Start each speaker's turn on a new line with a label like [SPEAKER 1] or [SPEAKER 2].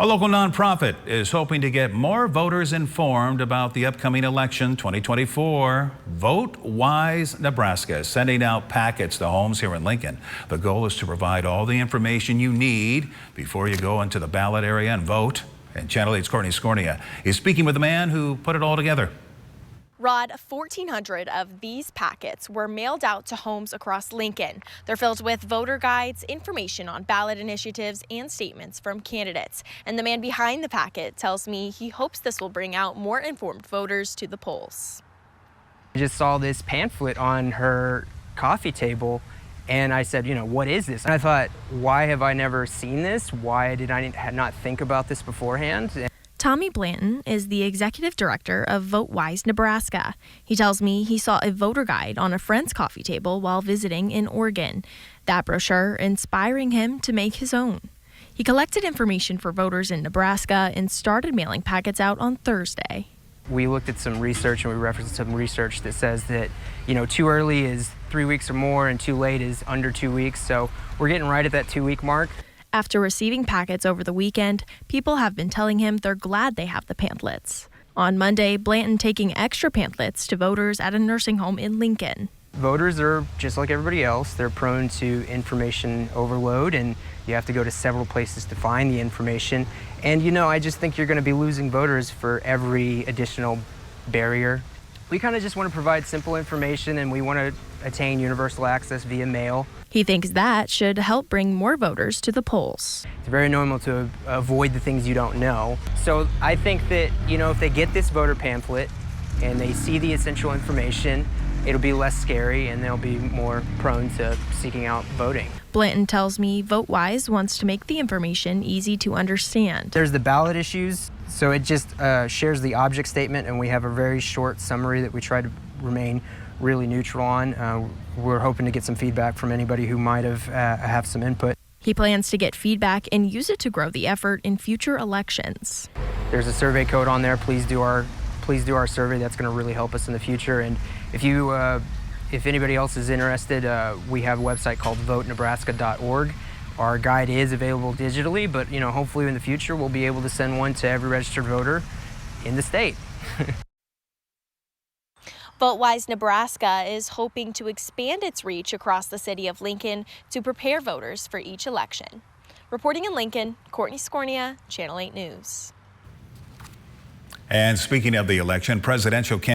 [SPEAKER 1] A local nonprofit is hoping to get more voters informed about the upcoming election 2024. Vote Wise Nebraska is sending out packets to homes here in Lincoln. The goal is to provide all the information you need before you go into the ballot area and vote. And Channel 8's Courtney Scornia is speaking with the man who put it all together.
[SPEAKER 2] Rod, 1,400 of these packets were mailed out to homes across Lincoln. They're filled with voter guides, information on ballot initiatives, and statements from candidates. And the man behind the packet tells me he hopes this will bring out more informed voters to the polls.
[SPEAKER 3] I just saw this pamphlet on her coffee table, and I said, what is this? And I thought, why have I never seen this? Why did I not think about this beforehand?
[SPEAKER 2] Tommy Blanton is the executive director of Vote Wise Nebraska. He tells me he saw a voter guide on a friend's coffee table while visiting in Oregon. That brochure inspiring him to make his own. He collected information for voters in Nebraska and started mailing packets out on Thursday.
[SPEAKER 3] We looked at some research and we referenced some research that says that, too early is 3 weeks or more and too late is under 2 weeks. So we're getting right at that 2-week mark.
[SPEAKER 2] After receiving packets over the weekend, people have been telling him they're glad they have the pamphlets. On Monday, Blanton taking extra pamphlets to voters at a nursing home in Lincoln.
[SPEAKER 3] Voters are just like everybody else. They're prone to information overload, and you have to go to several places to find the information. And I just think you're going to be losing voters for every additional barrier. We kind of just want to provide simple information, and we want to attain universal access via mail.
[SPEAKER 2] He thinks that should help bring more voters to the polls.
[SPEAKER 3] It's very normal to avoid the things you don't know. So I think that, if they get this voter pamphlet and they see the essential information, it'll be less scary and they'll be more prone to seeking out voting.
[SPEAKER 2] Blanton tells me Vote Wise wants to make the information easy to understand.
[SPEAKER 3] There's the ballot issues, so it just shares the object statement, and we have a very short summary that we try to remain really neutral on. We're hoping to get some feedback from anybody who might have some input.
[SPEAKER 2] He plans to get feedback and use it to grow the effort in future elections.
[SPEAKER 3] There's a survey code on there. Please do our survey. That's going to really help us in the future. And if anybody else is interested, we have a website called votenebraska.org. Our guide is available digitally, but hopefully in the future we'll be able to send one to every registered voter in the state.
[SPEAKER 2] Vote Wise Nebraska is hoping to expand its reach across the city of Lincoln to prepare voters for each election. Reporting in Lincoln, Courtney Scornia, Channel 8 News.
[SPEAKER 1] And speaking of the election, presidential